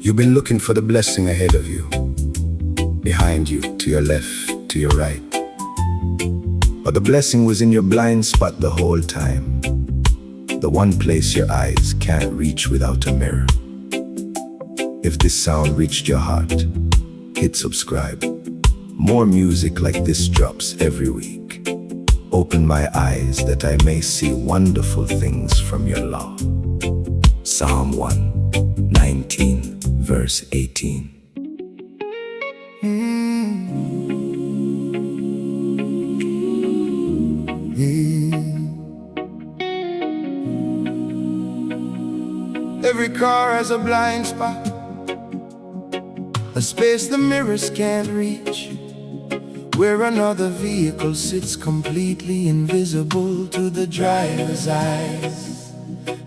You've been looking for the blessing ahead of you, behind you, to your left, to your right. But the blessing was in your blind spot the whole time. The one place your eyes can't reach without a mirror. If this sound reached your heart, hit subscribe. More music like this drops every week. Open my eyes that I may see wonderful things from your law. Psalm 119, verse 18. Every car has a blind spot, a space the mirrors can't reach, where another vehicle sits completely invisible to the driver's eyes.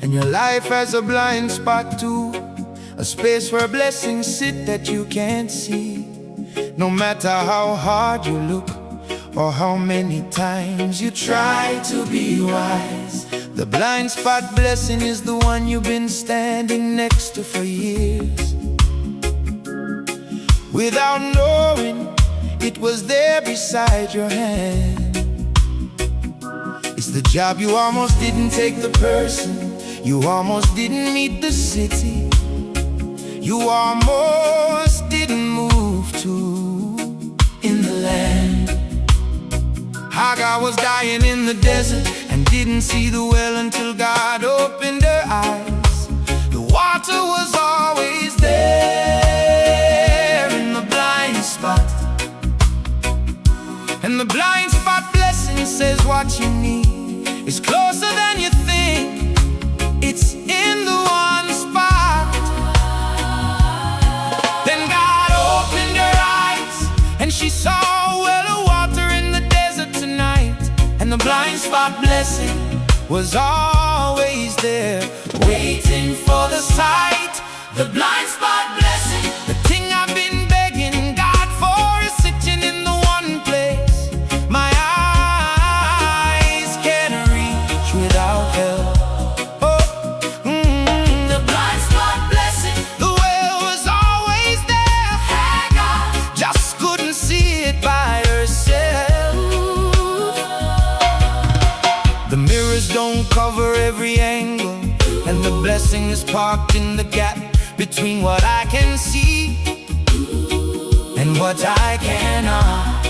And your life has a blind spot too, a space where blessings sit that you can't see. No matter how hard you look, or how many times you try to be wise, the blind spot blessing is the one you've been standing next to for years. Without knowing, it was there beside your hand. It's the job you almost didn't take, the person you almost didn't meet, the city you almost didn't move to in the land. Hagar was dying in the desert and didn't see the well until God opened her eyes. The water was always there in the blind spot. And the blind spot blessing says what you need is closer than you think. It's in the one spot. Then God opened her eyes and she saw a well of water in the desert tonight. And the blind spot blessing was always there, waiting for the sight. The blind spot blessing, the thing I've been begging God for, is sitting in the one place my eyes can't reach without help. The blind spot blessing, the well was always there. Hagar just couldn't see it by herself. The mirrors don't cover every angle, and the blessing is parked in the gap between what I can see and what I cannot.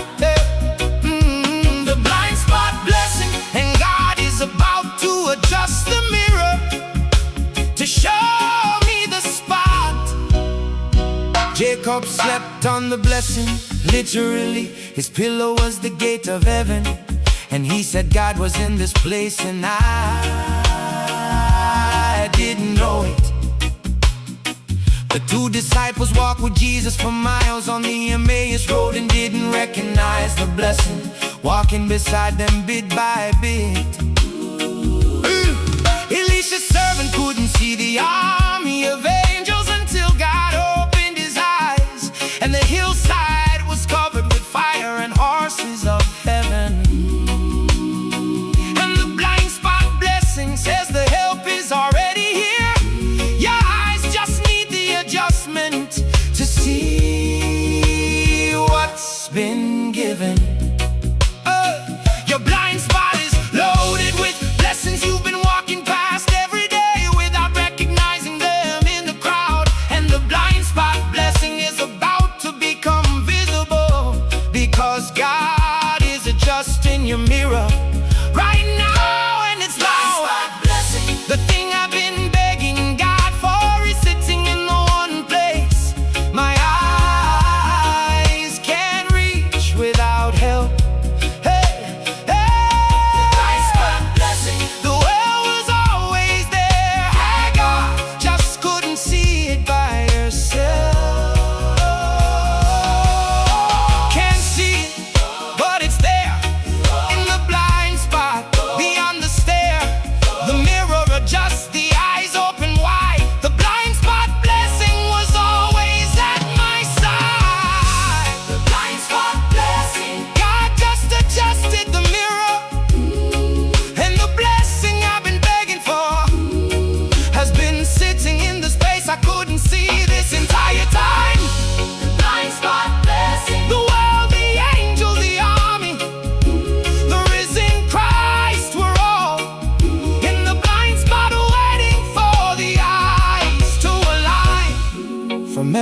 The blind spot blessing, and God is about to adjust the mirror to show me the spot. Jacob slept on the blessing, literally. His pillow was the gate of heaven, and he said God was in this place, and I didn't know it. The two disciples walked with Jesus for miles on the Emmaus road and didn't recognize the blessing walking beside them bit by bit. Elisha's servant couldn't see the army of angels until God opened his eyes, and the hillside was covered with fire and horses of heaven. And the blind spot blessing says the help is already here. Your eyes just need the adjustment to see what's been given. Your blind spot is loaded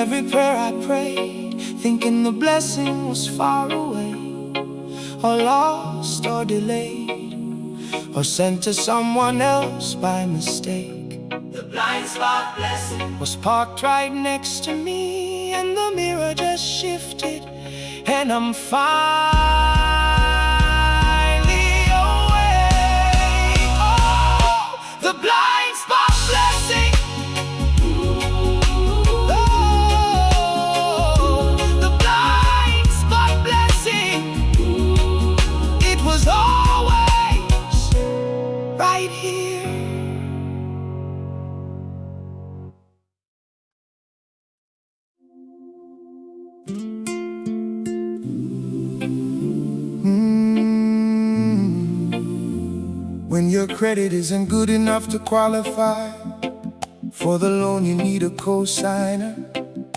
every prayer I prayed, thinking the blessing was far away, or lost or delayed, or sent to someone else by mistake. The blind spot blessing was parked right next to me, and the mirror just shifted, and I'm finally awake. Oh, the blind spot blessing. Oh, the blind spot blessing. It was always right here. When your credit isn't good enough to qualify for the loan, you need a co-signer,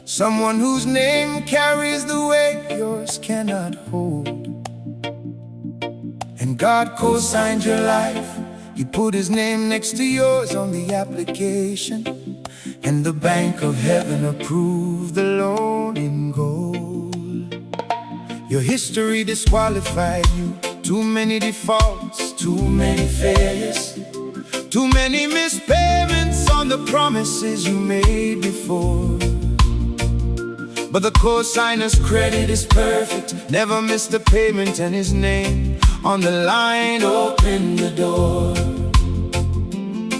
someone whose name carries the weight yours cannot hold. And God co-signed your life. He put his name next to yours on the application, and the bank of heaven approved the loan in gold. Your history disqualified you. Too many defaults, too many failures, too many missed payments on the promises you made before. But the co-signer's credit is perfect, never missed a payment, and his name on the line opened the door.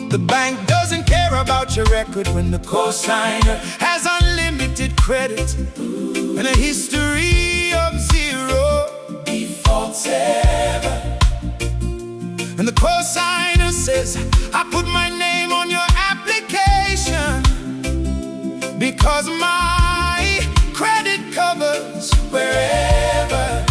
The bank doesn't care about your record when the co-signer has unlimited credit and a history of zero defaults ever. And the co-signer says, I put my name on your application because my credit covers wherever.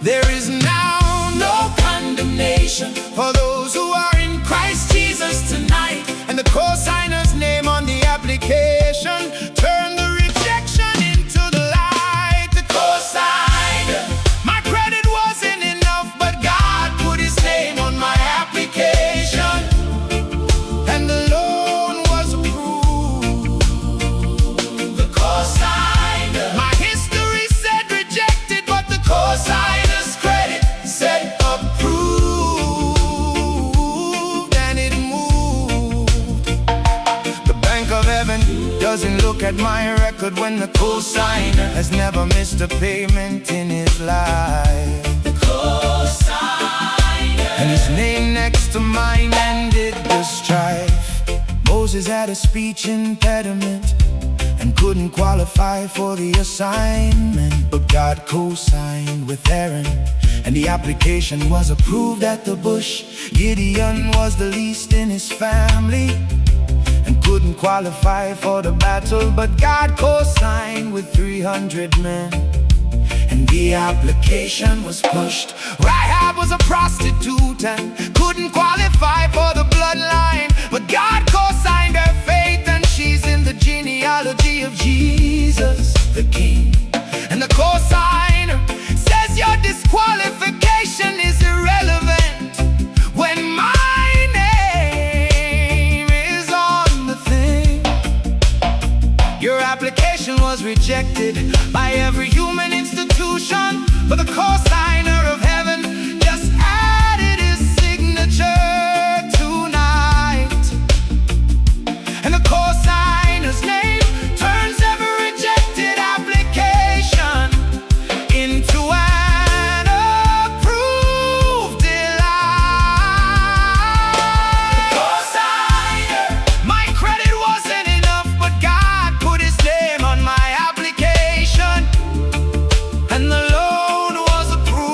There is now no condemnation for those who are in Christ Jesus tonight. And the co-signer's name on the application turn the rejection into the light. The co-signer, my credit wasn't enough, but God put his name on my application, and the loan was approved. The co-signer, my history said rejected, but the co-signer's credit said approved, and it moved. The bank of heaven doesn't look at my record when the co-signer has never missed a payment in his life. The co-signer, and his name next to mine ended the strife. Moses had a speech impediment and couldn't qualify for the assignment, but God co-signed with Aaron, and the application was approved at the bush. Gideon was the least in his family and couldn't qualify for the battle, but God co-signed with 300 men, and the application was pushed. Rahab was a prostitute and couldn't qualify for the bloodline, but God co-signed her faith, and she's in the genealogy of Jesus, the King. And the co-signer says your disqualification is irrelevant when my name is on the thing. Your application was rejected by every human institution, but the co-signer of heaven just added his signature tonight. And the co-signer's name turns every rejected application into an approved delight. The co-signer, my credit wasn't enough, but God put his name on my application, and the loan was approved.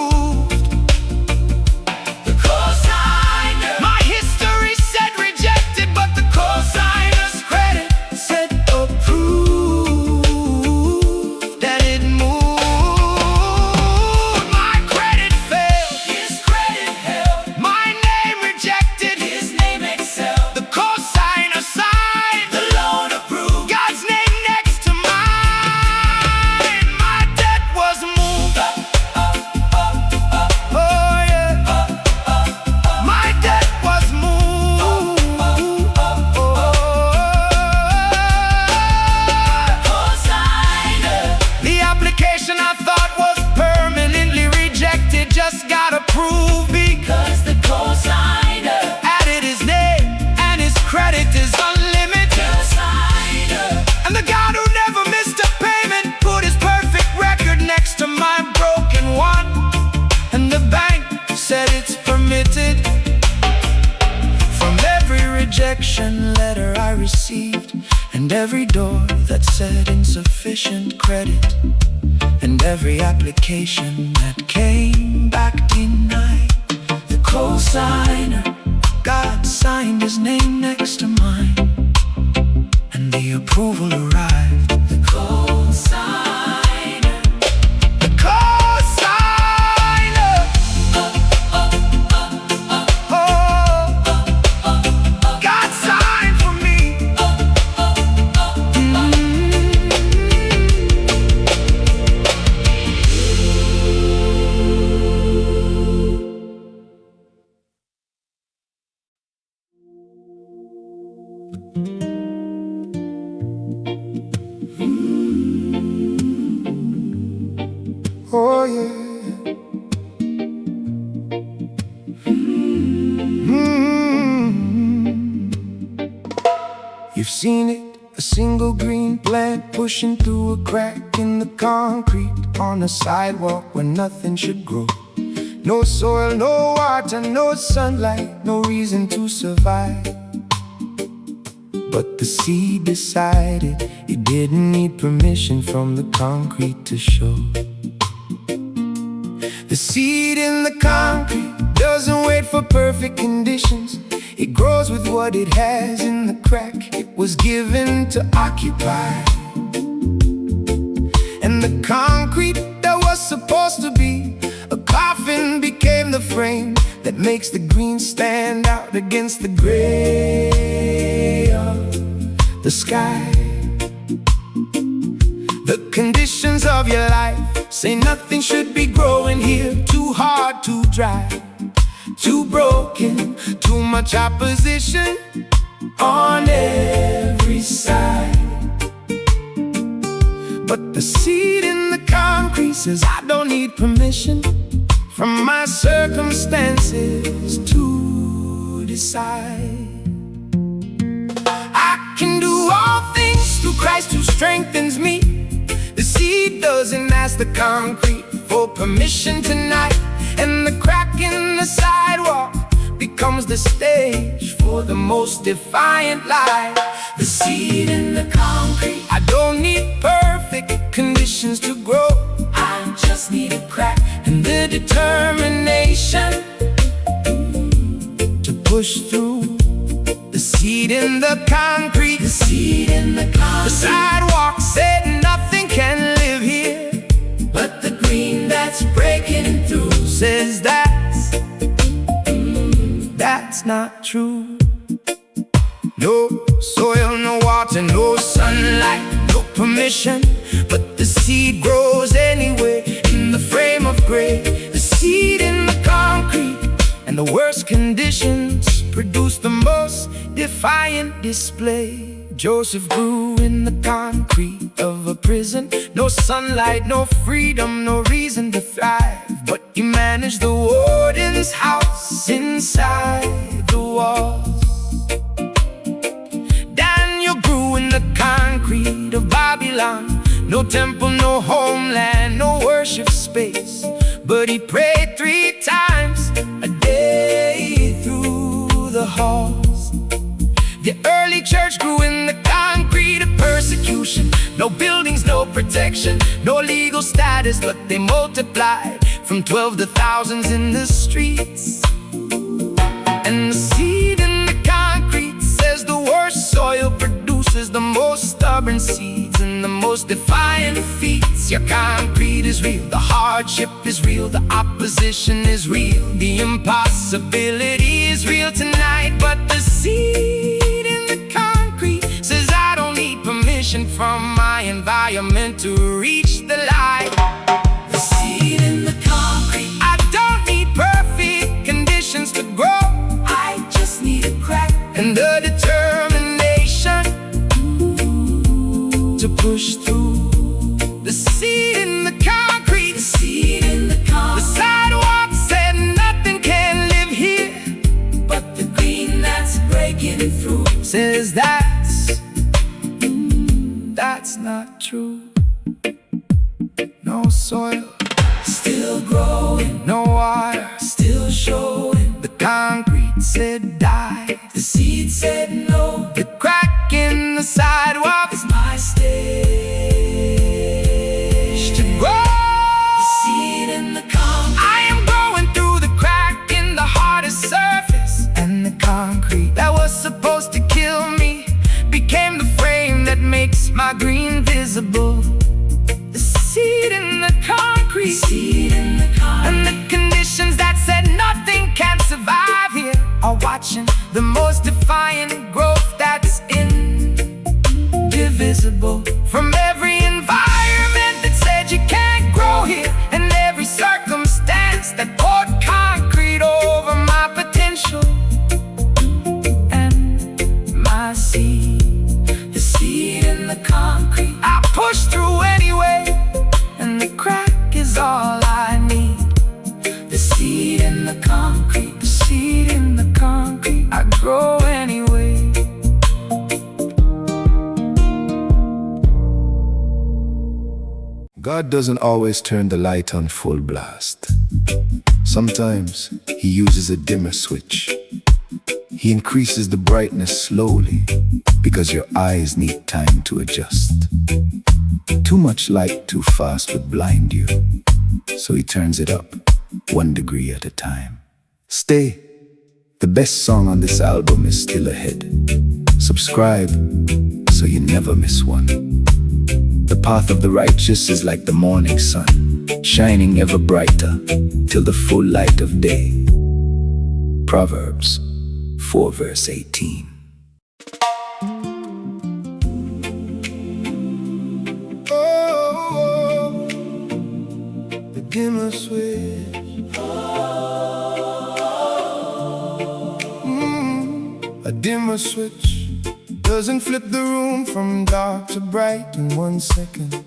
and every door that said insufficient credit, and every application that came back denied. The co-signer, God signed his name next to mine, and the approval arrived. The co-signer, the co-signer, God signed for me. Oh yeah. You've seen it, a single green plant pushing through a crack in the concrete on a sidewalk where nothing should grow. No soil, no water, no sunlight, no reason to survive. But the seed decided it didn't need permission from the concrete to show. The seed in the concrete doesn't wait for perfect conditions. It grows with what it has in the crack it was given to occupy. And the concrete that was supposed to be a coffin became the frame that makes the green stand out against the gray of the sky. The conditions of your life say nothing should be growing here. Too hard, too dry, too broken, too much opposition on every side. But the seed in the concrete says I don't need permission from my circumstances to decide. I can do all things through Christ who strengthens me. The seed doesn't ask the concrete for permission tonight, and the crack in the sidewalk becomes the stage for the most defiant lie. The seed in the concrete, I don't need perfect conditions to grow. I just need a crack and the determination to push through. The seed in the concrete, the seed in the concrete. The sidewalk said nothing can live here, but the green that's breaking through says that's not true. No soil, no water, no sunlight, no permission, but the seed grows anyway in the frame of gray. The seed in the concrete, and the worst conditions produce the most defiant display. Joseph grew in the concrete of a prison. No sunlight, no freedom, no reason to thrive, but he managed the warden's house inside the walls. Daniel grew in the concrete of Babylon. No temple, no homeland, no worship space, but he prayed 3 times a day through the halls. The early church grew in the concrete of persecution. No buildings, no protection, no legal status, but they multiplied from 12 to thousands in the streets. And the seed in the concrete says the worst soil produces the most stubborn seeds and the most defiant feats. Your concrete is real, the hardship is real, the opposition is real, the impossibility is real tonight. But the seed in the concrete says I don't need permission from my environment to reach the light. The seed in the concrete, I don't need perfect conditions to grow. I just need a crack and the determination to push through. The seed in the concrete, the seed in the concrete. The sidewalk said nothing can live here, but the green that's breaking through says that's not true. No soil, still growing. No water, still showing. The concrete said die, the seed said no. The crack in the sidewalk is my stage to grow. The seed in the concrete. I am going through the crack in the hardest surface, and the concrete that was supposed to kill me became the frame that makes my green visible. The seed in the concrete, seed in the concrete. And the conditions that said nothing can survive here are watching the most defiant growth that's indivisible. From every environment that said you can't grow here, and every circumstance that poured concrete over my potential and my seed. The seed in the concrete. I push through anyway, and the crack is all I need. The seed in the concrete. The seed in the concrete. I grow anyway. God doesn't always turn the light on full blast. Sometimes He uses a dimmer switch. He increases the brightness slowly because your eyes need time to adjust. Too much light too fast would blind you, so He turns it up 1 degree at a time. Stay. The best song on this album is still ahead. Subscribe so you never miss one. The path of the righteous is like the morning sun, shining ever brighter till the full light of day. Proverbs 4 verse 18. Oh, the dimmer switch. A dimmer switch doesn't flip the room from dark to bright in 1 second.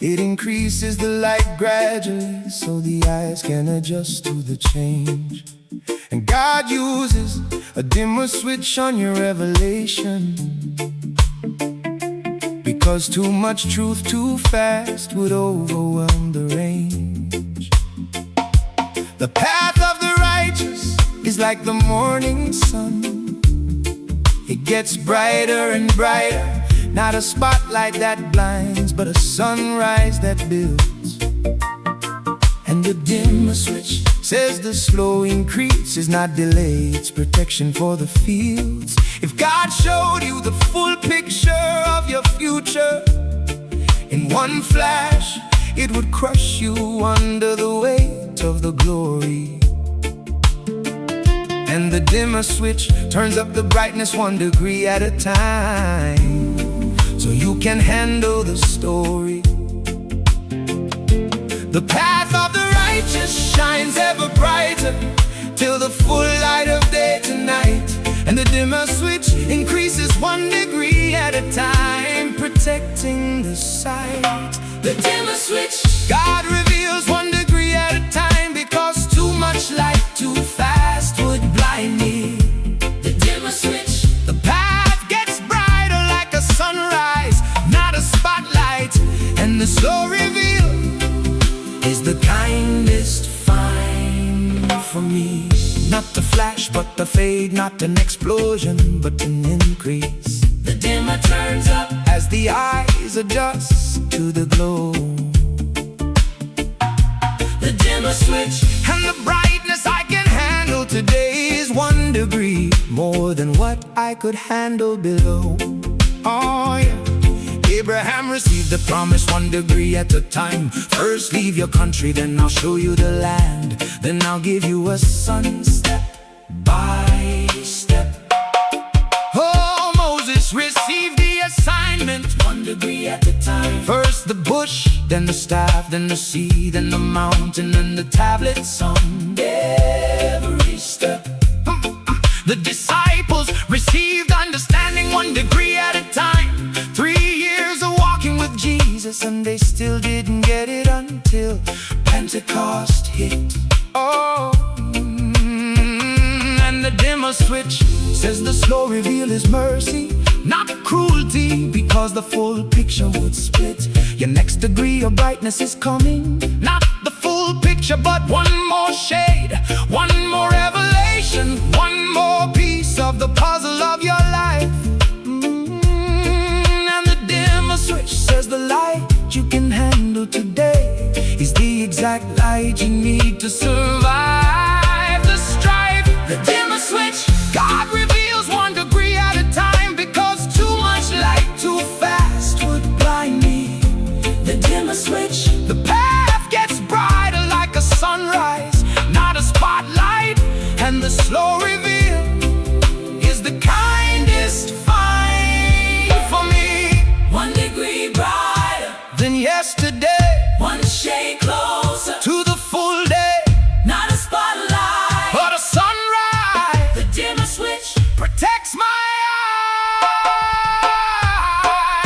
It increases the light gradually so the eyes can adjust to the change. And God uses a dimmer switch on your revelation, because too much truth too fast would overwhelm the range. The path of the righteous is like the morning sun. It gets brighter and brighter, not a spotlight that blinds, but a sunrise that builds. And the dimmer switch says the slow increase is not delay, it's protection for the fields. If God showed you the full picture of your future in one flash, it would crush you under the weight of the glory. And the dimmer switch turns up the brightness 1 degree at a time, so you can handle the story. The path of the righteous shines ever brighter till the full light of day tonight. And the dimmer switch increases 1 degree at a time, protecting the sight. The dimmer switch, God reveals 1 degree at a time, because too much light too fast would blind me. The dimmer switch, the path gets brighter like a sunrise, not a spotlight. And the slow reveal is the kindest find for me. Not the flash, but the fade, not an explosion, but an increase. The dimmer turns up as the eyes adjust to the glow. The dimmer switch and the brightness I can handle today is 1 degree more than what I could handle below. Oh yeah. Abraham received the promise 1 degree at a time. First leave your country, then I'll show you the land. Then I'll give you a son step by step. Oh, Moses received the assignment 1 degree at a time. First the bush, then the staff, then the sea, then the mountain, then the tablets on every step. The disciples received understanding 1 degree at a time. 3 years of walking with Jesus, and they still didn't get it until Pentecost hit. Oh, and the dimmer switch says the slow reveal is mercy, not cruelty, because the full picture would split. Your next degree of brightness is coming, not the full picture, but 1 more shade, 1 more revelation, 1 more piece of the puzzle of your life. exact light you need to survive the strife. The dimmer switch, God reveals 1 degree at a time, because too much light too fast would blind me. The dimmer switch, the path gets brighter like a sunrise, not a spotlight, and the slow reveal is the kindest find for me. 1 degree brighter than yesterday, 1 shade closer to the full day, not a spotlight, but a sunrise. The dimmer switch protects my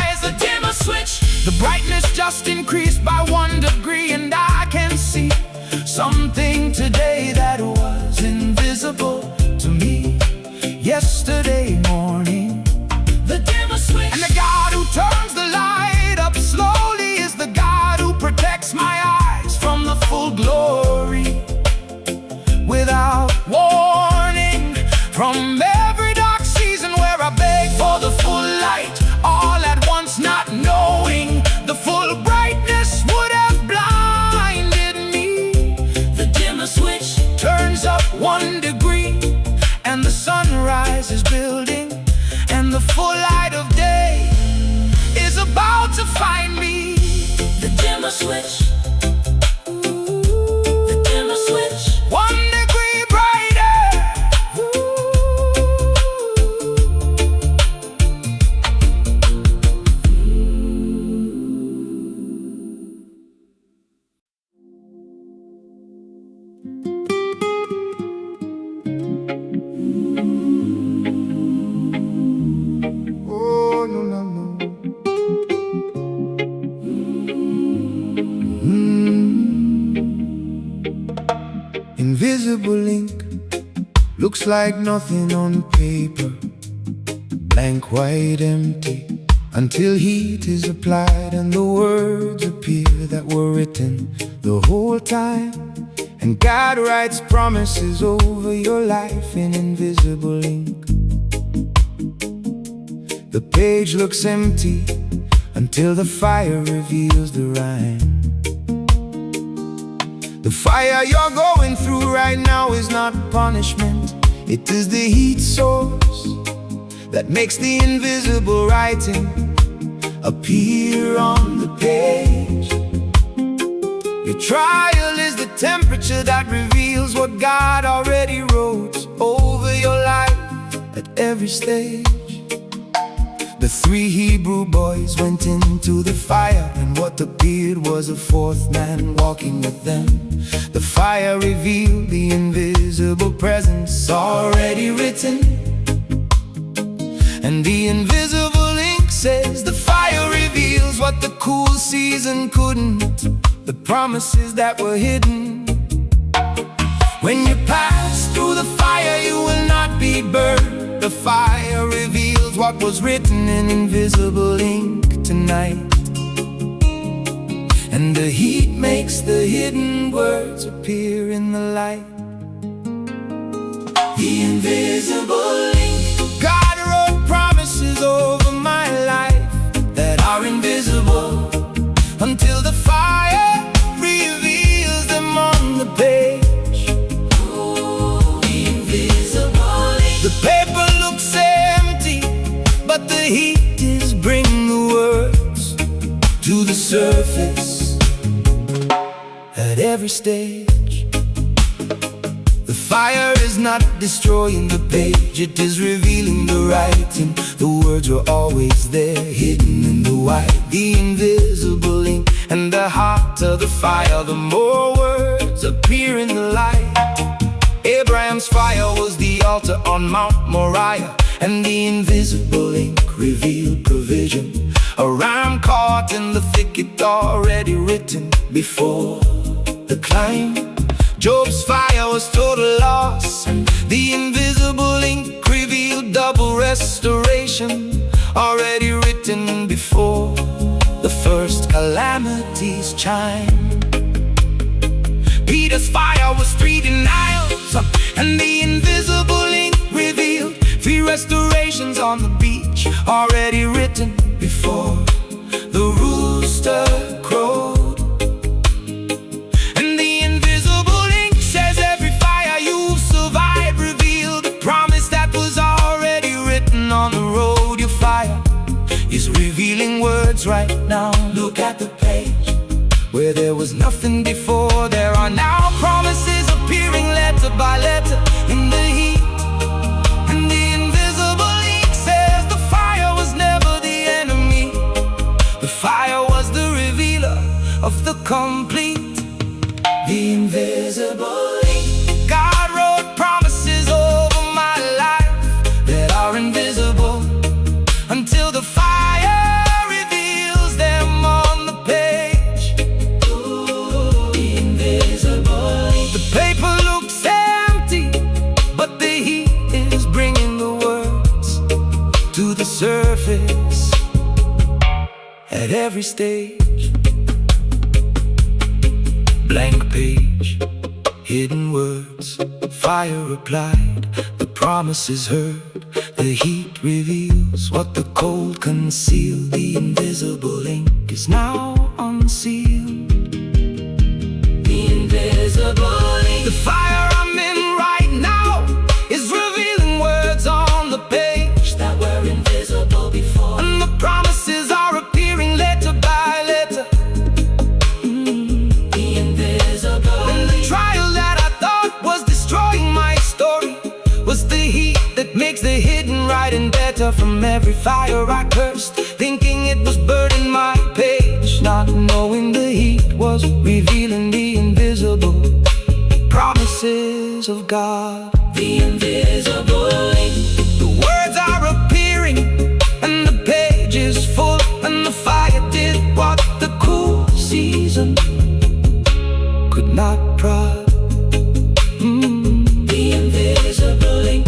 eyes. The dimmer switch, the brightness just increased by 1 degree, and I can see something today that was invisible to me yesterday morning. The dimmer switch, and the God who turns the light up slowly is the God who protects my eyes from the full glory without warning. From every dark season where I beg for the full light all at once, not knowing the full brightness would have blinded me. The dimmer switch turns up 1 degree, and the sunrise is building, and the full light of day is about to find me. The dimmer switch, the dimmer switch, 1 degree brighter. Oh, no, no, no. Invisible ink looks like nothing on paper, blank, white, empty, until heat is applied and the words appear that were written the whole time. And God writes promises over your life in invisible ink. The page looks empty until the fire reveals the rhyme. The fire you're going through right now is not punishment. It is the heat source that makes the invisible writing appear on the page. Your trial is the temperature that reveals what God already wrote over your life at every stage. The 3 Hebrew boys went into the fire, and what appeared was a 4th man walking with them. The fire revealed the invisible presence already written, and the invisible ink says the fire reveals what the cool season couldn't, the promises that were hidden. When you pass through the fire, you will not be burned. The fire reveals what was written in invisible ink tonight, and the heat makes the hidden words appear in the light. The invisible ink, God wrote promises over my life that are invisible until the fire reveals them on the page. The invisible ink, the paper looks empty, but the heat is bringing the words to the surface at every stage. The fire is not destroying the page, it is revealing the writing. The words were always there, hidden in the white. The invisible ink and the hotter the fire, the more words appear in the light. Abraham's fire was the altar on Mount Moriah, and the invisible ink revealed provision. A ram caught in the thicket, already written before the climb. Job's fire was total loss, and the invisible ink revealed double restoration, already written before the first calamities chime. Peter's fire was 3 denials, and the invisible ink revealed 3 restorations on the beach, already written before the rooster crowed. And is revealing words right now. Look at the page. Where there was nothing before, there are now promises appearing letter by letter in the heat. And the invisible ink says the fire was never the enemy. The fire was the revealer of the complete. The invisible ink. God wrote promises over my life that are invisible until the fire reveals them on the page. Ooh, the invisible ink. The paper looks empty, but the heat is bringing the words to the surface at every stage. Blank page, hidden words, fire applied, the promise is heard, the heat reveals what the cold concealed. The invisible ink is now unsealed. The invisible ink. The fire I'm in right now is revealing words on the page that were invisible before. And the promises are appearing letter by letter. Makes the hidden writing better from every fire I cursed, thinking it was burning my page, not knowing the heat was revealing the invisible promises of God. The invisible ink. The words are appearing and the page is full, and the fire did what the cool season could not prod. The invisible ink.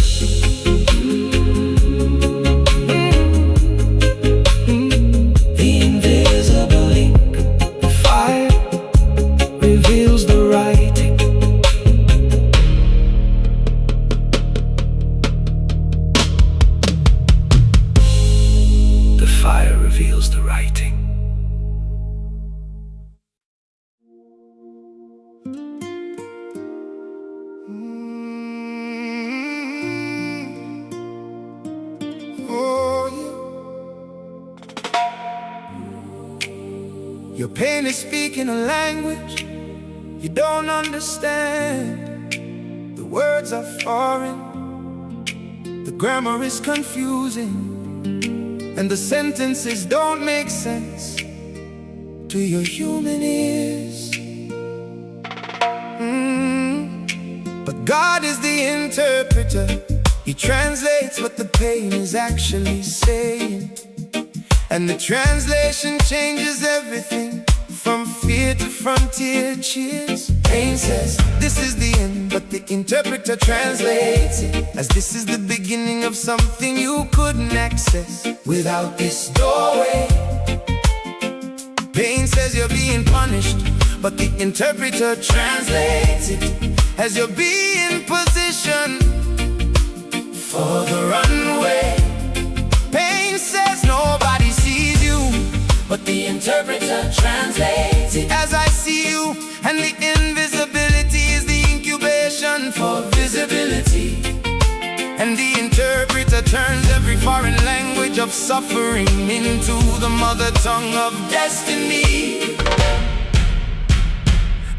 Your pain is speaking a language you don't understand. The words are foreign, the grammar is confusing, and the sentences don't make sense to your human ears. But God is the interpreter. He translates what the pain is actually saying, and the translation changes everything from fear to frontier cheers. Pain says this is the end, but the interpreter translates it as this is the beginning of something you couldn't access without this doorway. Pain says you're being punished, but the interpreter translates it as you're being positioned for the runway. Pain says nobody sees you, but the interpreter translates it as I see you, and the invisibility is the incubation for visibility. And the interpreter turns every foreign language of suffering into the mother tongue of destiny.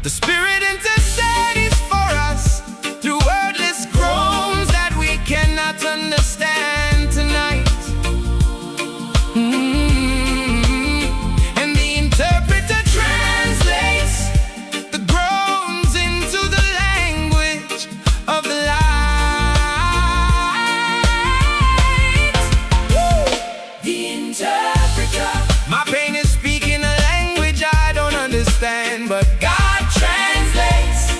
The Spirit intercedes for us through wordless groans that we cannot understand tonight. And the interpreter translates the groans into the language of the light. The interpreter. My pain is speaking a language I don't understand, but God translates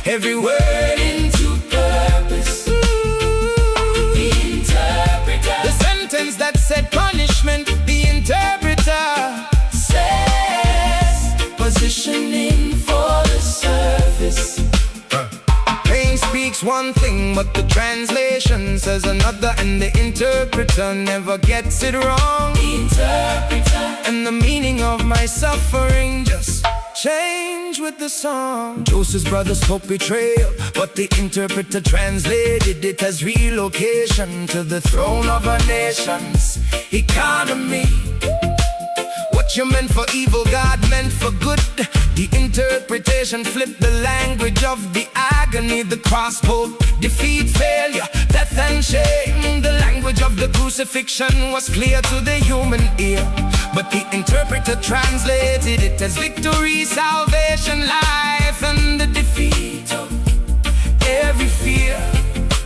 every word into purpose. The interpreter. The sentence that said punishment, the interpreter says positioning for the surface. Pain speaks one thing, but the translation says another, and the interpreter never gets it wrong. The interpreter. And the meaning of my suffering just change with the song. Joseph's brothers hope betrayal, but the interpreter translated it as relocation to the throne of our nation's economy. What you meant for evil, God meant for good. The interpretation flipped the language of the agony. The cross spoke defeat, failure, death and shame. The language of the crucifixion was clear to the human ear, but the interpreter translated it as victory, salvation, life, and the defeat of every fear.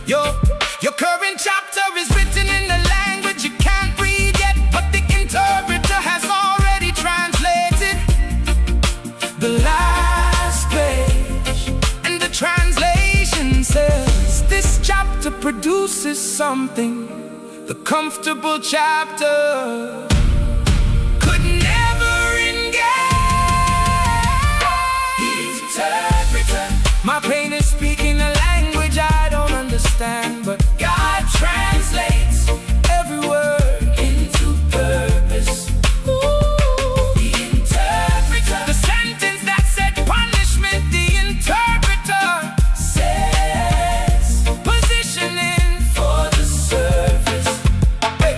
Your current chapter is written in a language you can't read yet, but the interpreter has already translated the last page. And the translation says this chapter produces something the comfortable chapter could never engage. The interpreter, my pain is speaking a language I don't understand, but God translates every word into purpose. The interpreter, the sentence that said punishment, the interpreter says positioning for the surface. Hey.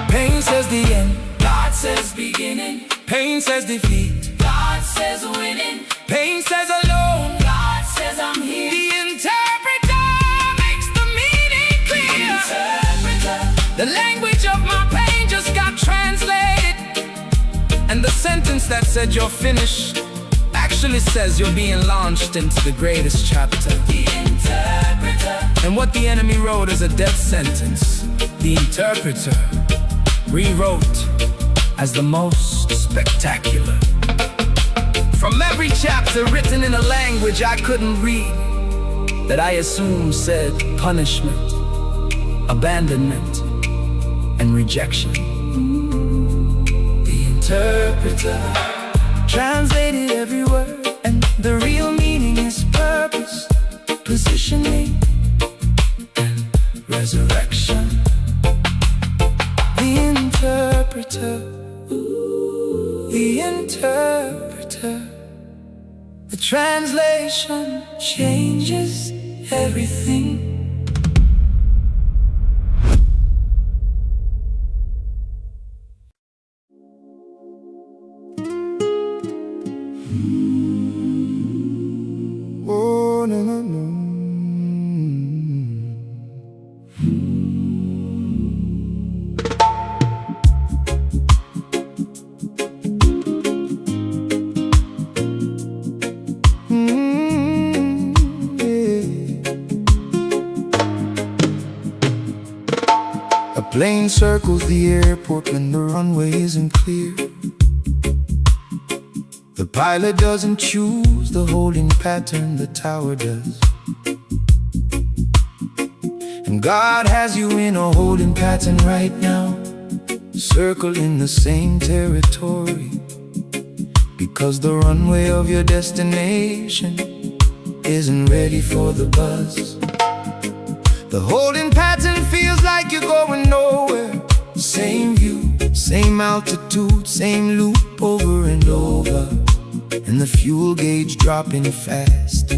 Pain says the end, God says beginning. Pain says defeat, God says winning. Pain says alone, God says I'm here. The interpreter makes the meaning clear. The language of my pain just got translated, and the sentence that said you're finished actually says you're being launched into the greatest chapter. The interpreter. And what the enemy wrote as a death sentence, the interpreter rewrote as the most spectacular. From every chapter written in a language I couldn't read, that I assumed said punishment, abandonment, and rejection. The interpreter translated every word, and the real meaning is purpose, positioning, and resurrection. The interpreter, the interpreter. The translation changes everything. Oh, no, no, no. A plane circles the airport when the runway isn't clear. The pilot doesn't choose the holding pattern, the tower does. And God has you in a holding pattern right now, circling the same territory, because the runway of your destination isn't ready for the buzz. The holding pattern feels like you're going nowhere. Same view, same altitude, same loop over and over, and the fuel gauge dropping fast.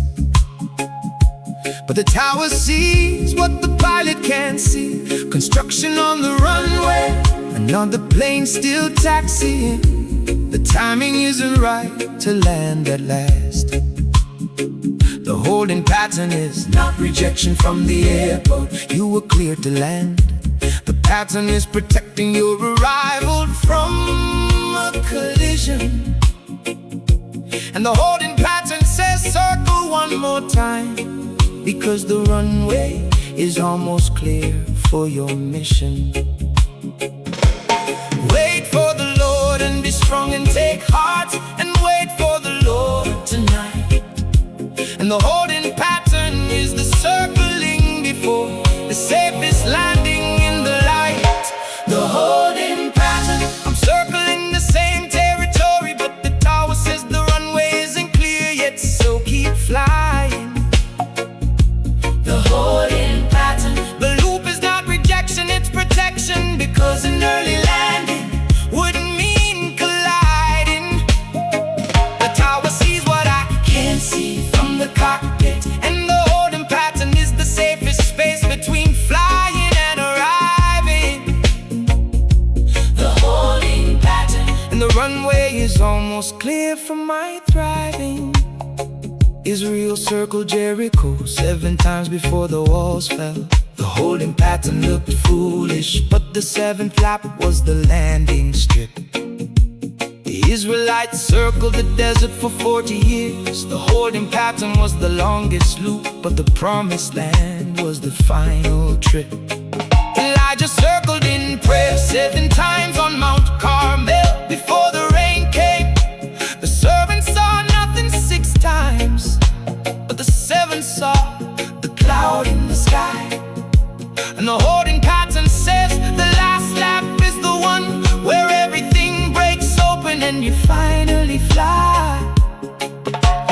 But the tower sees what the pilot can't see. Construction on the runway, another plane still taxiing. The timing isn't right to land at last. The holding pattern is not rejection from the airport. You were cleared to land. The pattern is protecting your arrival from a collision. And the holding pattern says circle one more time, because the runway is almost clear for your mission. Wait for the Lord and be strong and take heart, and wait for the Lord tonight. And the holding pattern is the circling before the safest landing in the light. The holding pattern, I'm circling the same territory, but the tower says the runway isn't clear yet, so keep flying. The holding pattern, the loop is not rejection, it's protection, because an early landing wouldn't mean colliding. The tower sees what I can't see from the cockpit. runway is almost clear from my thriving. Israel circled Jericho 7 times before the walls fell. The holding pattern looked foolish, but the 7th lap was the landing strip. The Israelites circled the desert for 40 years. The holding pattern was the longest loop, but the promised land was the final trip. Elijah circled in prayer 7 times on Mount Carmel before the rain came. The servants saw nothing 6 times, but the 7th saw the cloud in the sky. And the holding pattern says the last lap is the one where everything breaks open and you finally fly.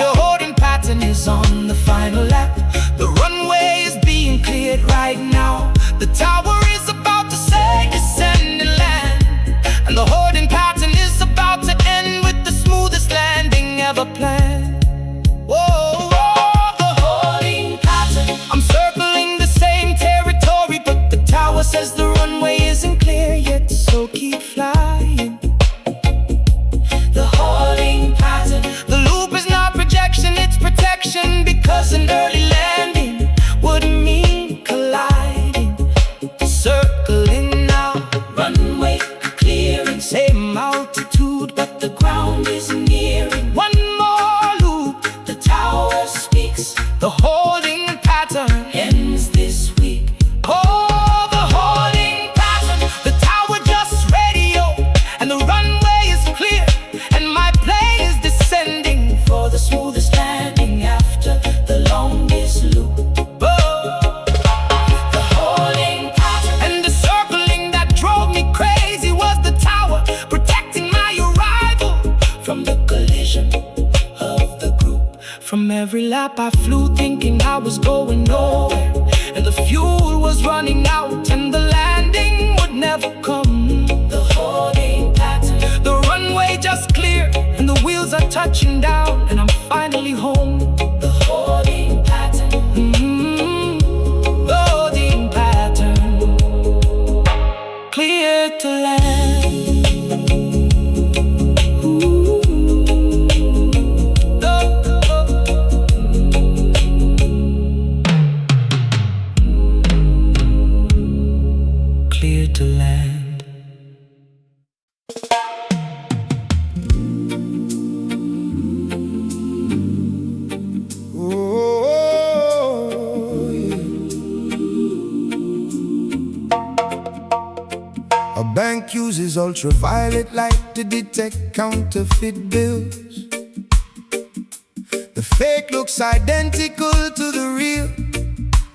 Your holding pattern is on the final lap. The runway is being cleared right now. The tower is about to say descend and land, and the holding pattern is about to end with the smoothest landing ever planned. Whoa, whoa, the holding pattern. I'm circling the same territory, but the tower says the runway isn't clear yet, so keep flying. The holding pattern. The loop is not projection, it's protection, because an early landing would mean colliding. Circling now, runway clearing, same altitude, but the ground is nearing. One more loop, the tower speaks. The holding pattern ends this week. Oh, the holding pattern. The tower just radio, and the runway is clear, and my plane is descending for the smoothest landing after the longest loop. From every lap I flew thinking I was going nowhere, and the fuel was running out and the landing would never come. The holding pattern. The runway just cleared and the wheels are touching down, and I'm finally home. The holding pattern. The holding pattern. Clear to land. To land. Oh, yeah. A bank uses ultraviolet light to detect counterfeit bills. The fake looks identical to the real,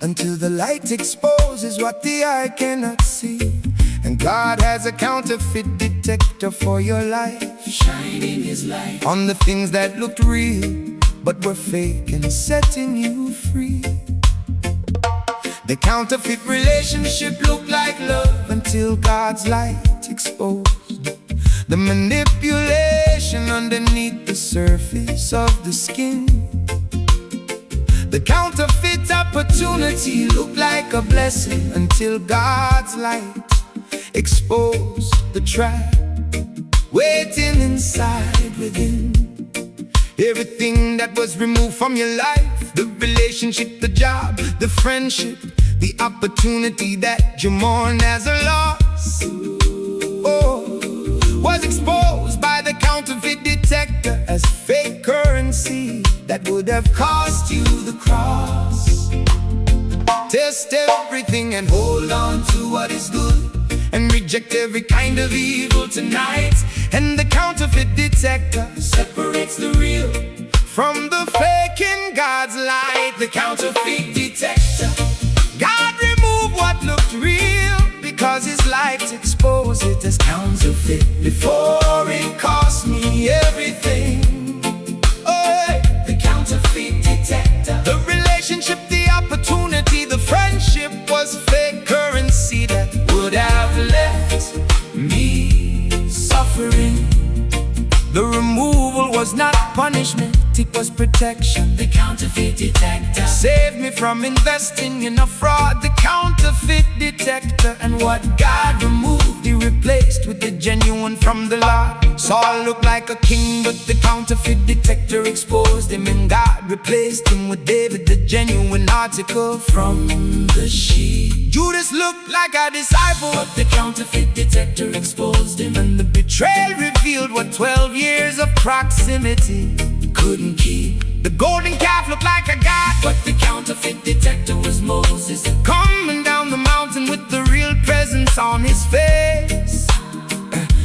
until the light exposes what the eye cannot see. And God has a counterfeit detector for your life, shining His light on the things that looked real but were fake, and setting you free. The counterfeit relationship looked like love until God's light exposed the manipulation underneath the surface of the skin. The counterfeit opportunity looked like a blessing until God's light exposed the trap waiting inside within. Everything that was removed from your life, the relationship, the job, the friendship, the opportunity that you mourn as a loss, oh, was exposed by the counterfeit detector as fake currency that would have cost you the cross. Test everything and hold on to what is good, and reject every kind of evil tonight. And the counterfeit detector separates the real from the fake in God's light. The counterfeit detector. God removed what looked real, because His light exposed it as counterfeit before it cost me everything. Oh, the counterfeit detector. The relationship, the opportunity, the friendship was fake currency that would have left me suffering. The removal was not punishment, it was protection. The counterfeit detector saved me from investing in a fraud. The counterfeit detector. And what God removed, He replaced with the genuine from the lot. Saul looked like a king, but the counterfeit detector exposed him, and God replaced him with David, the genuine article from the sheep. Judas looked like a disciple, but the counterfeit detector exposed him, and the betrayal revealed what 12 years of proximity couldn't keep. The golden calf looked like a god, but the counterfeit detector was Moses, coming down the mountain with the real presence on his face.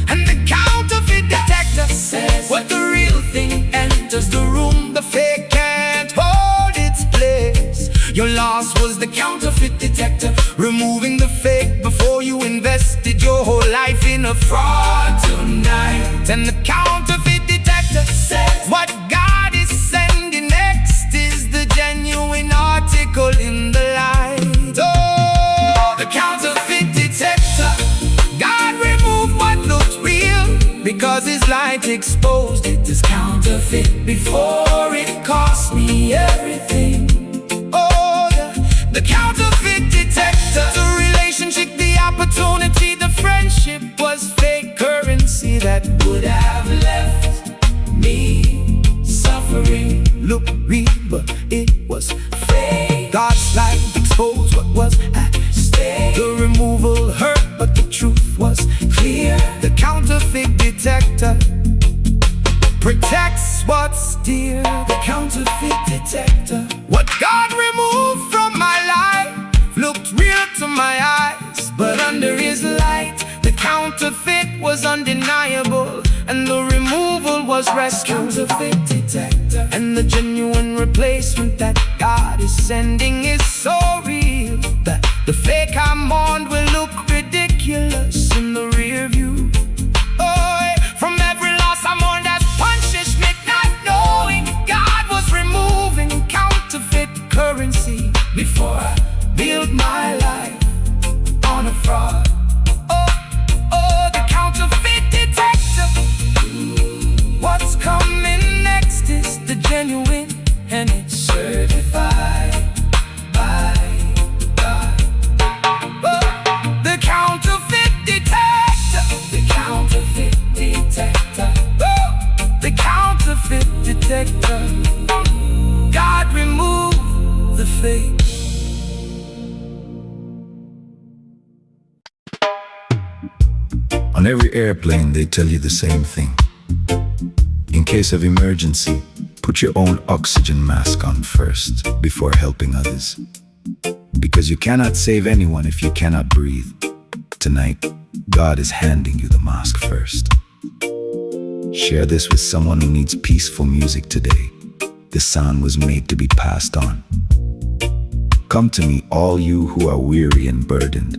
And the counterfeit detector says, what the real thing enters the room, the fake can't hold its place. Your loss was the counterfeit detector, removing the fake before you invested your whole life in a fraud tonight. And the counterfeit detector says, what God is sending next is the genuine article in the light. Oh, the counterfeit detector, God removed what looked real, because his light exposed it as counterfeit before it cost me everything. Oh, the counterfeit detector, the relationship, the opportunity, the friendship was fake currency that would have left me suffering. Look real, but it was fake. God's light exposed what was at stake. The removal hurt, but the truth was clear. The counterfeit detector protects what's dear. The counterfeit detector, what God removed from my life looked real to my eyes, but under his light the counterfeit was undeniable, and the removal was rescue. Counterfeit detector, and the genuine replacement that God is sending is so real that the fake I mourned will look ridiculous in the rear view. Oh, from every loss I mourned as punishment, not knowing God was removing counterfeit currency before I build my life on a fraud. Oh, the counterfeit detector. What's coming next is the genuine, and it's certified by God. Oh, the counterfeit detector. The counterfeit detector. Oh, the counterfeit detector. God remove the fake. On every airplane, they tell you the same thing. In case of emergency, put your own oxygen mask on first before helping others. Because you cannot save anyone if you cannot breathe. Tonight, God is handing you the mask first. Share this with someone who needs peaceful music today. This sound was made to be passed on. Come to me, all you who are weary and burdened,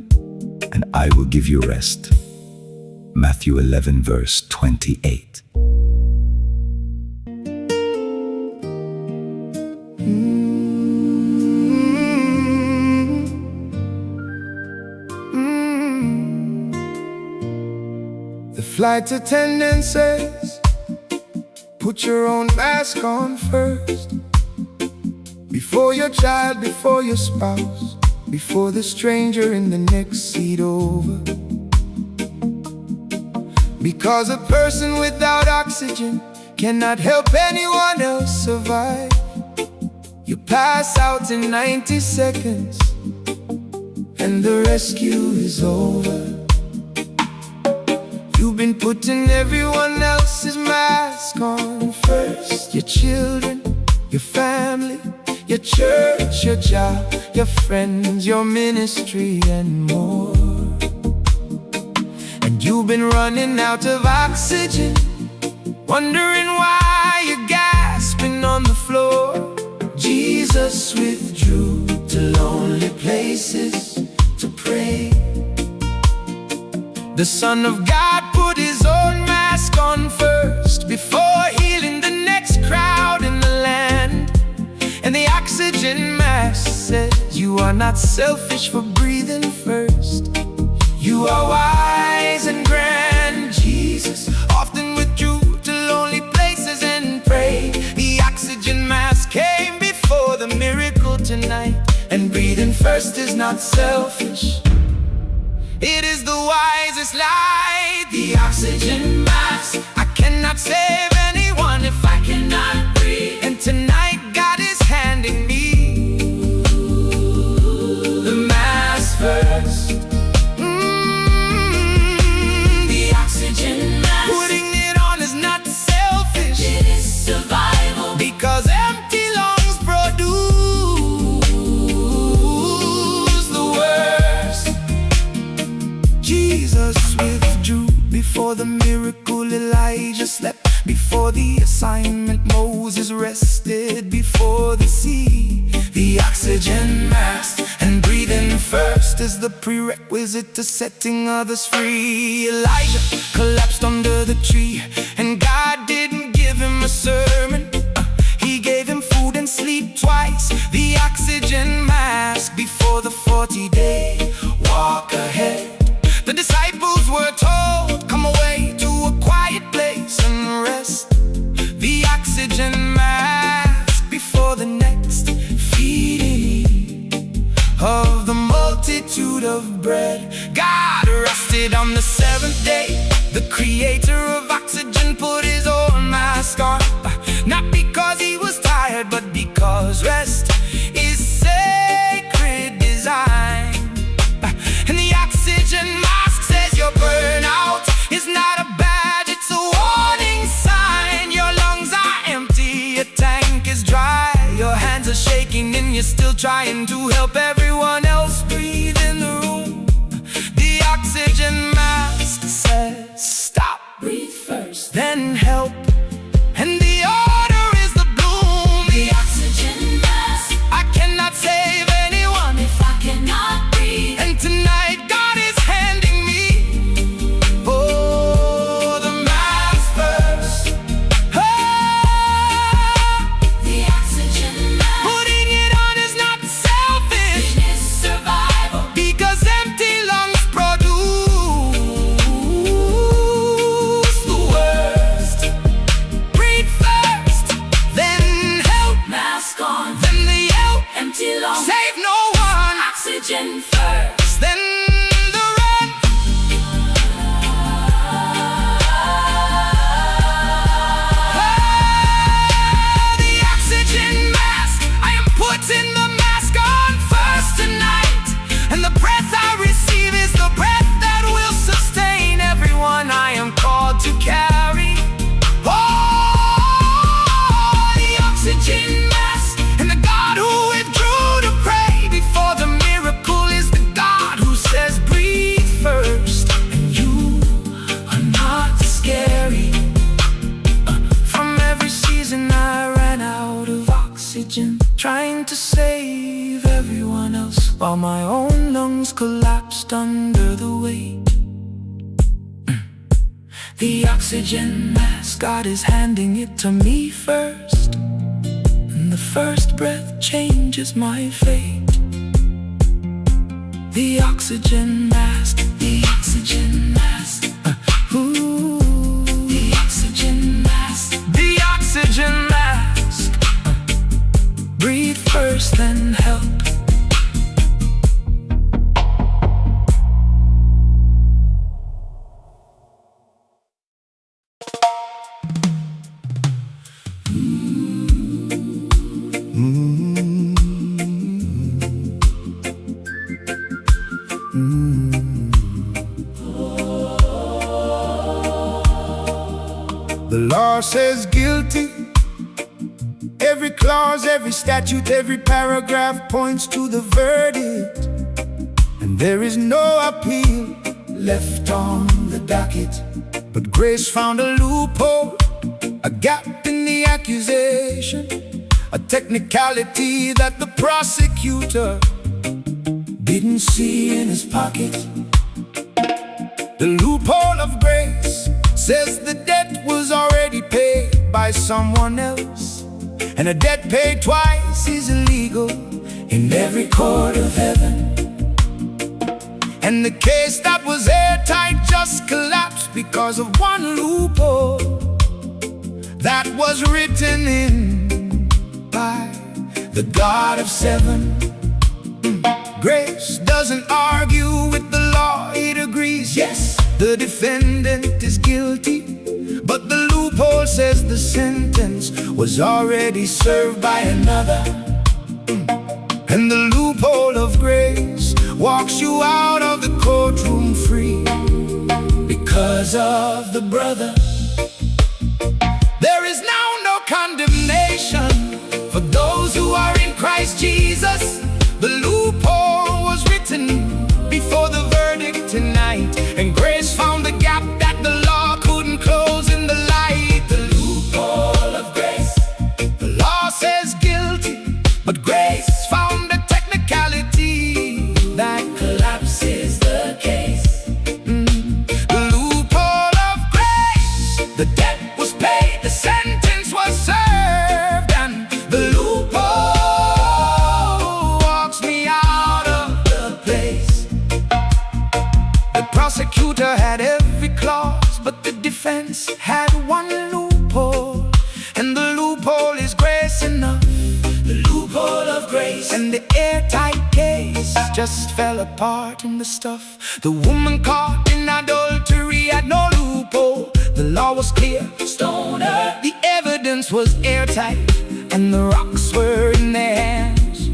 and I will give you rest. Matthew 11 verse 28. The flight attendant says, put your own mask on first. Before your child, before your spouse, before the stranger in the next seat over. Because a person without oxygen cannot help anyone else survive. You pass out in 90 seconds and the rescue is over. You've been putting everyone else's mask on first. Your children, your family, your church, your job, your friends, your ministry and more. And you've been running out of oxygen, wondering why you're gasping on the floor. Jesus withdrew to lonely places to pray. The Son of God put his own mask on first before healing the next crowd in the land. And the oxygen mask says you are not selfish for breathing first. You are wise and grand. Jesus often withdrew to lonely places and prayed. The oxygen mask came before the miracle tonight. And breathing first is not selfish, it is the wisest light. The oxygen mask, I can't cannot save anyone if I cannot breathe. And tonight God is handing me the mask first. The oxygen mask. Putting it on is not selfish. It is survival. Because empty lungs produce the worst. Jesus withdrew before the miracle. Elijah slept before the assignment. Moses rested before the sea. The oxygen mask and breathing first is the prerequisite to setting others free. Elijah collapsed under the tree, and God didn't give him a sermon. He gave him food and sleep twice. The oxygen mask before the 40-day walk ahead. The disciples were told, come away to a quiet place and rest. The oxygen mask before the next feeding of the multitude of bread. God rested on the 7th day. The creator of oxygen put his own mask on. Not because he was tired, but because rest is sacred design. And the oxygen mask says your burnout is not a badge, it's a warning sign. Your lungs are empty, your tank is dry. Your hands are shaking and you're still trying to help everyone else breathe in the room. The oxygen mask says stop, Breathe first. then help. And the order is the bloom. The oxygen mask. I cannot save anyone If I cannot breathe. and tonight God is handing me, oh, the mask first. Oh, The oxygen mask. putting it on is not selfish. It is survival. Because empty lungs produce the worst. Breathe first, then help, Mask on. then the yelp. Empty lungs. Save no one, Oxygen first. then the run. The oxygen mask, I am putting the mask on first tonight. And the breath I receive is the breath that will sustain everyone I am called to carry. Oh, the oxygen mask and the God who withdrew to pray before the miracle is the God who says breathe first. And you are not scary. From every season I ran out of oxygen, trying to save everyone else, while my own lungs collapsed under the weight. The oxygen mask, God is handing it to me first, and the first breath changes my fate. The oxygen mask, the oxygen mask. Ooh, the oxygen mask, the oxygen mask. Breathe first, then help. The law says guilty. Every clause, every statute, every paragraph points to the verdict. And there is no appeal left on the docket. But grace found a loophole, a gap in the accusation, a technicality that the prosecutor didn't see in his pocket. The loophole of grace says the debt was already paid by someone else, and a debt paid twice is illegal in every court of heaven. And the case that was airtight just collapsed because of one loophole that was written in by the God of seven. Grace doesn't argue with the law, it agrees. Yes, the defendant is guilty, but the loophole the sentence was already served by another. And the loophole of grace walks you out of the courtroom free because of the brother. There is now no condemnation for those who are in Christ Jesus. The loophole was written before the verdict tonight, and grace found the gap that the law couldn't close in the light. The loophole of grace. The law says guilty, but grace found a technicality that collapses the case. The loophole of grace. The debt was paid, the sentence was served, and the loophole walks me out of the place. The prosecutor had every clause, but the defense had one loophole, and the loophole is grace enough. The loophole of grace. And the airtight case just fell apart in the stuff. The woman caught in adultery had no loophole. The law was clear, stone her. The evidence was airtight, and the rocks were in their hands.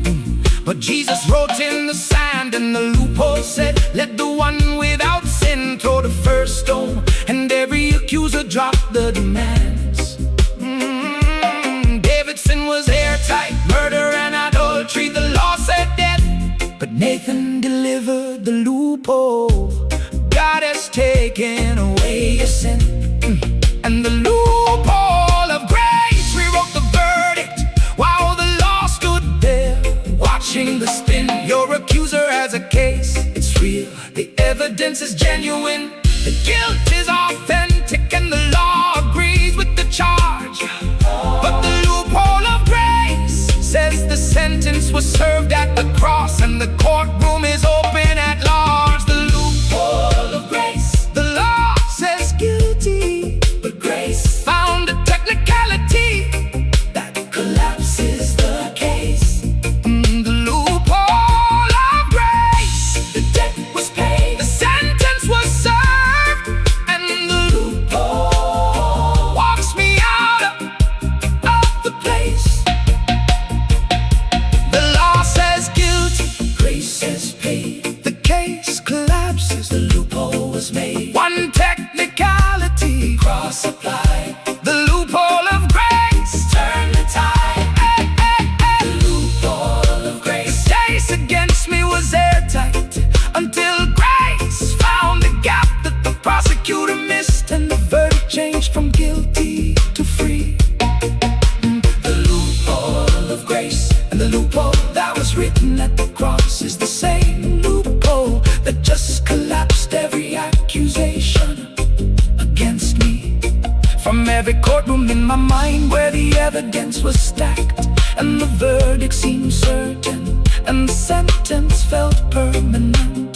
But Jesus wrote in the sand, and the loophole said, let the one without sin throw the first stone. And every accuser dropped the demands. David's sin was airtight, murder and adultery, the law said death. But Nathan delivered the loophole. God has taken away your sin. And the loophole of grace rewrote the verdict while the law stood there watching the spin. Your accuser has a case, it's real. The evidence is genuine. The guilt is authentic, and the law agrees with the charge. But the loophole of grace says the sentence was served at the cross, and the courtroom is open at large. The loophole of grace. The law says guilty, but grace found a technicality that collapses the case. The loophole of grace. The debt was paid, the sentence was served, and the loophole walks me out of the place. The law says guilty, grace says paid. The case collapses, the loophole was made. One technicality, cross applied. The loophole of grace, turn the tide. The loophole of grace. The case against me was airtight until grace found the gap that the prosecutor missed, and the verdict changed from guilty to free. The loophole of grace. And the loophole that was written at the cross is the same loophole that just collapsed every accusation against me. From every courtroom in my mind where the evidence was stacked, and the verdict seemed certain, and the sentence felt permanent.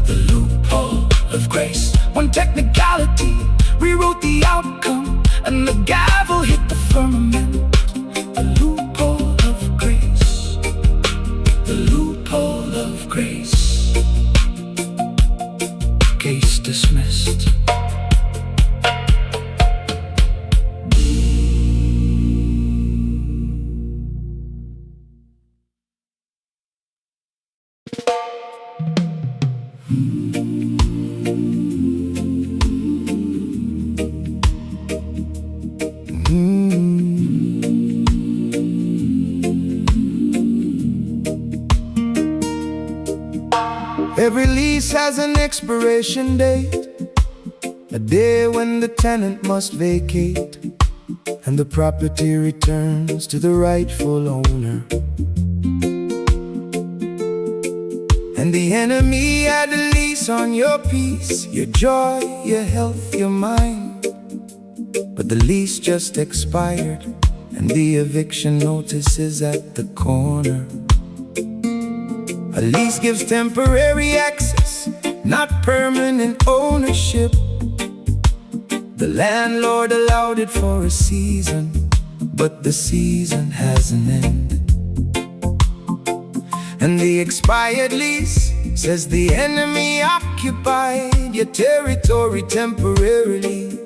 The loophole of grace. One technicality rewrote the outcome, and the gavel hit the firmament. The loophole of grace. The loophole of grace. Case dismissed. Every lease has an expiration date, a day when the tenant must vacate, and the property returns to the rightful owner. And the enemy had a lease on your peace, your joy, your health, your mind. But the lease just expired, and the eviction notice is at the corner. A lease gives temporary access, not permanent ownership. The landlord allowed it for a season, but the season has an end. And the expired lease says the enemy occupied your territory temporarily,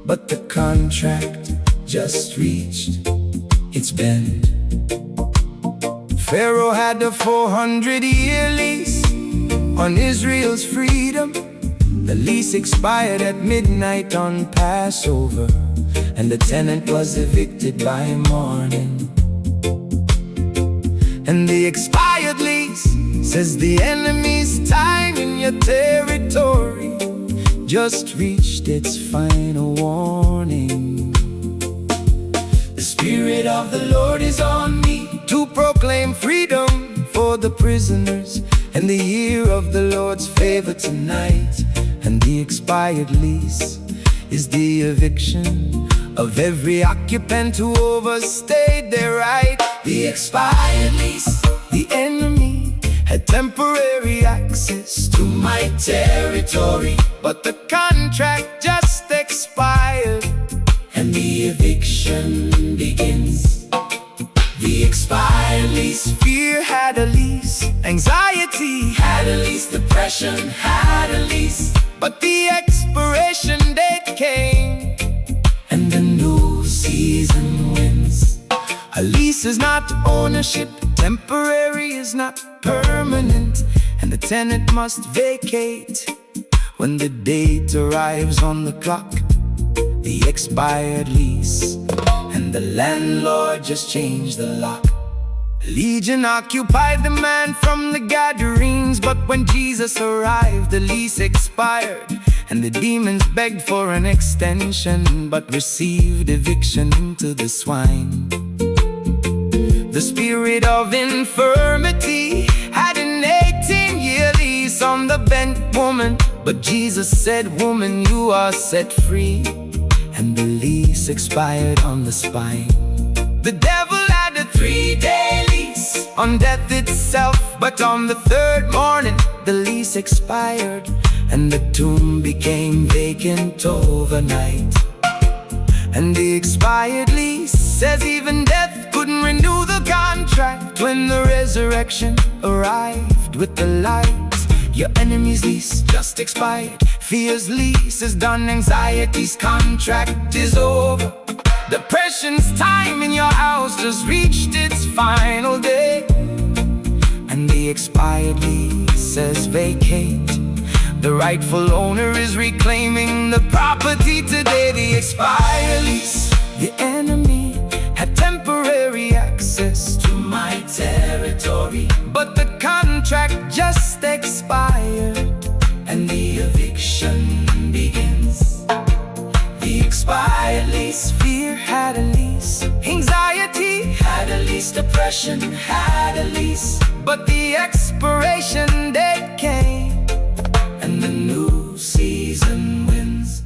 but the contract just reached its bend. Pharaoh had a 400-year lease on Israel's freedom. The lease expired at midnight on Passover, and the tenant was evicted by morning. And the expired lease says the enemy's time in your territory just reached its final warning. The Spirit of the Lord is on me to proclaim freedom for the prisoners, and the year of the Lord's favor tonight. And the expired lease is the eviction of every occupant who overstayed their right. The expired lease, the enemy had temporary access to my territory, but the contract just expired, and the eviction begins. The expired lease, fear had a lease, anxiety had a lease, depression had a lease, but the expiration date came, and the new season wins. A lease is not ownership, temporary is not permanent, and the tenant must vacate when the date arrives on the clock. The expired lease, and the landlord just changed the lock. Legion occupied the man from the Gadarenes, but when Jesus arrived, the lease expired, and the demons begged for an extension, but received eviction into the swine. The spirit of infirmity had an 18-year lease on the bent woman, but Jesus said, "Woman, you are set free," and the lease expired on the spine. The devil had a 3-day lease on death itself, but on the third morning the lease expired, and the tomb became vacant overnight. And the expired lease says even death couldn't renew the contract when the resurrection arrived with the light. Your enemy's lease just expired, fear's lease is done, anxiety's contract is over. Depression's time in your house just reached its final day, and the expired lease says vacate. The rightful owner is reclaiming the property today. The expired lease, the enemy had temporary access to my territory, but the contract just expired, and the eviction begins. The expired lease, fear had a lease, anxiety had a lease, depression had a lease, but the expiration date came, and the new season wins.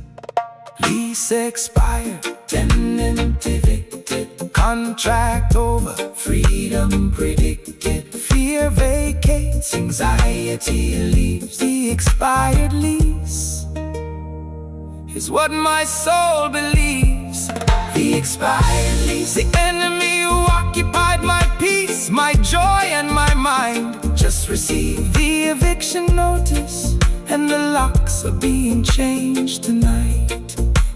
Lease expired, tenant evicted, contract over, freedom predicted. Fear vacates, anxiety leaves. The expired lease is what my soul believes. The expired lease, the enemy who occupied my peace, my joy and my mind, just received the eviction notice, and the locks are being changed tonight.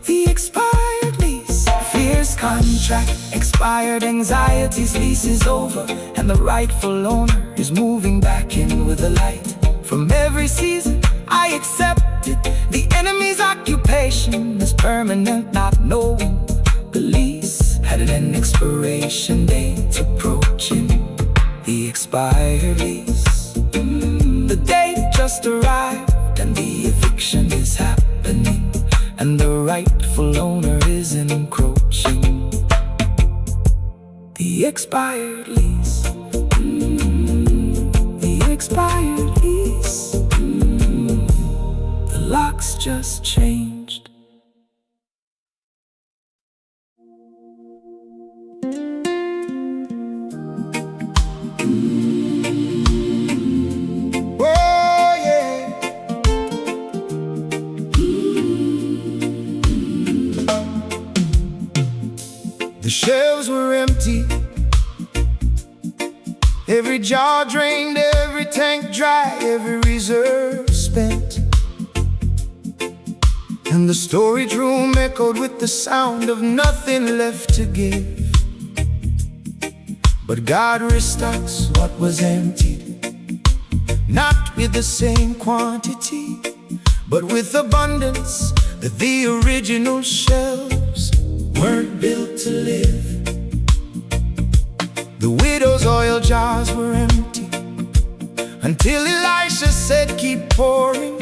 The expired lease, fear's contract expired, anxiety's lease is over, and the rightful owner is moving back in with the light. From every season I accepted the enemy's occupation as permanent, not knowing the lease had an expiration date approaching. The expired lease, the date just arrived, and the eviction is happening, and the rightful owner is encroaching. The expired lease, the expired lease, the locks just changed. Oh yeah. The shelves were empty, every jar drained, every tank dry, every reserve spent. And the storage room echoed with the sound of nothing left to give. But God restocks what was emptied, not with the same quantity, but with abundance that the original shelves weren't built to live. The widow's oil jars were empty until Elisha said, keep pouring.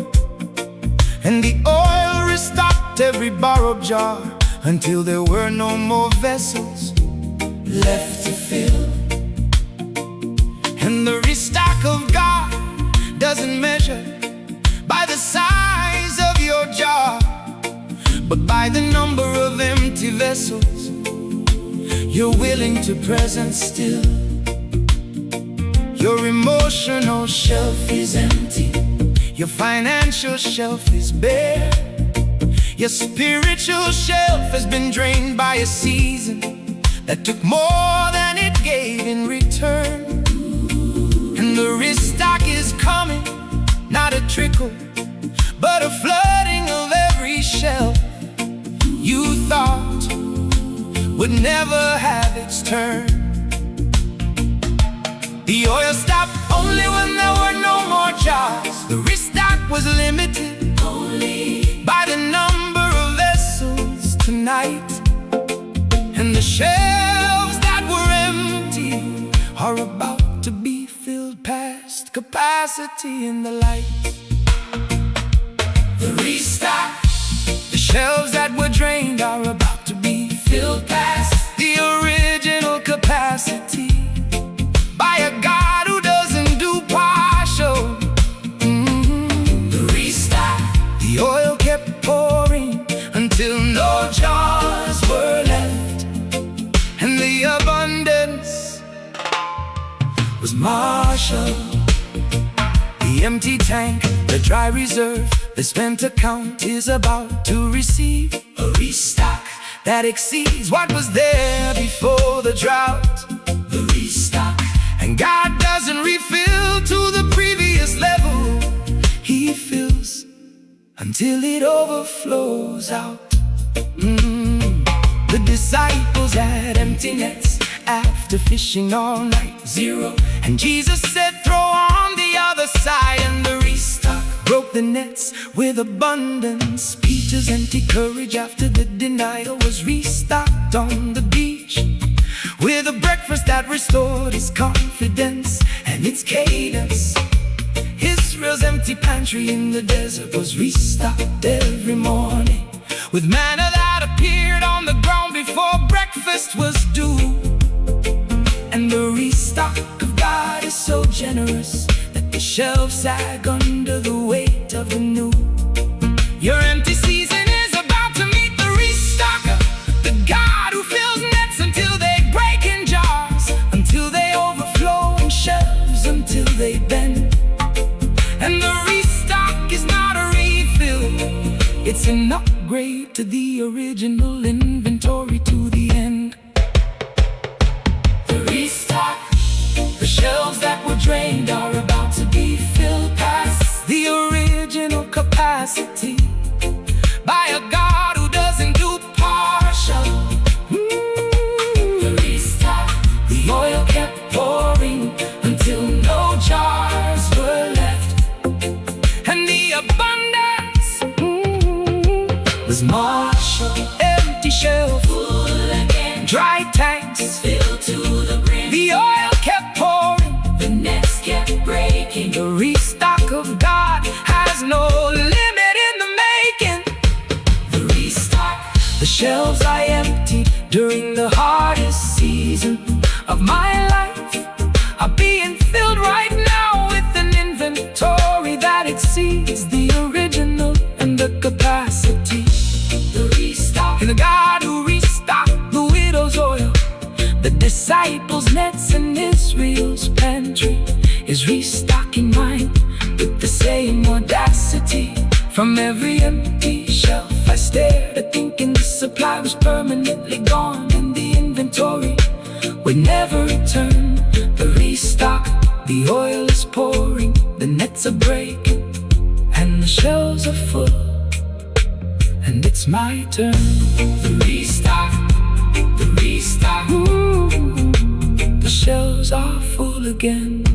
And the oil restocked every borrowed jar until there were no more vessels left to fill. And the restock of God doesn't measure by the size of your jar, but by the number of empty vessels you're willing to present still. Your emotional shelf is empty, your financial shelf is bare, your spiritual shelf has been drained by a season that took more than it gave in return. And the restock is coming, not a trickle, but a flooding of every shelf you thought would never have its turn. The oil stopped only when there were no more jars. The restock was limited only by the number of vessels tonight. And the shelves that were empty are about to be filled past capacity in the light. The restock, the shelves that were drained are about to be filled past the original capacity by a God who doesn't do partial. The restock, the oil kept pouring until no jars were left, and the abundance was marshaled. The empty tank, the dry reserve, the spent account is about to receive a restock that exceeds what was there before the drought. The restock. And God doesn't refill to the previous level, He fills until it overflows out. The disciples had empty nets after fishing all night, zero. And Jesus said, throw on the other side. And the restock broke the nets with abundance. Peter's empty courage after the denial was restocked on the beach with a breakfast that restored his confidence and its cadence. Israel's empty pantry in the desert was restocked every morning with manna that appeared on the ground before breakfast was due. And the restock of God is so generous that the shelves sag under the weight of the new. Your empty season is about to meet the restocker, the God who fills nets until they break in jars, until they overflow in shelves, until they bend. And the restock is not a refill, it's an upgrade to the original inventory to the end. The restock, the shelves that were drained are about to be filled past the original capacity by a God who doesn't do partial. The restock, the oil kept pouring until no jars were left, and the abundance was marshaled. Empty shelf, full again, dry tanks filled to the brim. The oil kept pouring, the nets kept breaking. The restock of God has no limit in the making. The restock, the shelves I emptied during the hardest season of my life are being filled right now with an inventory that exceeds the original and the capacity. The restock, and the God who restocked the widow's oil, the disciples' nets, and Israel's pantry is restocking mine with the same audacity. From every empty shelf I stared at, thinking the supply was permanently gone and the inventory would never return. The restock, the oil is pouring, the nets are breaking, and the shelves are full. and it's my turn. The restock, the restock. Ooh, the shelves are full again.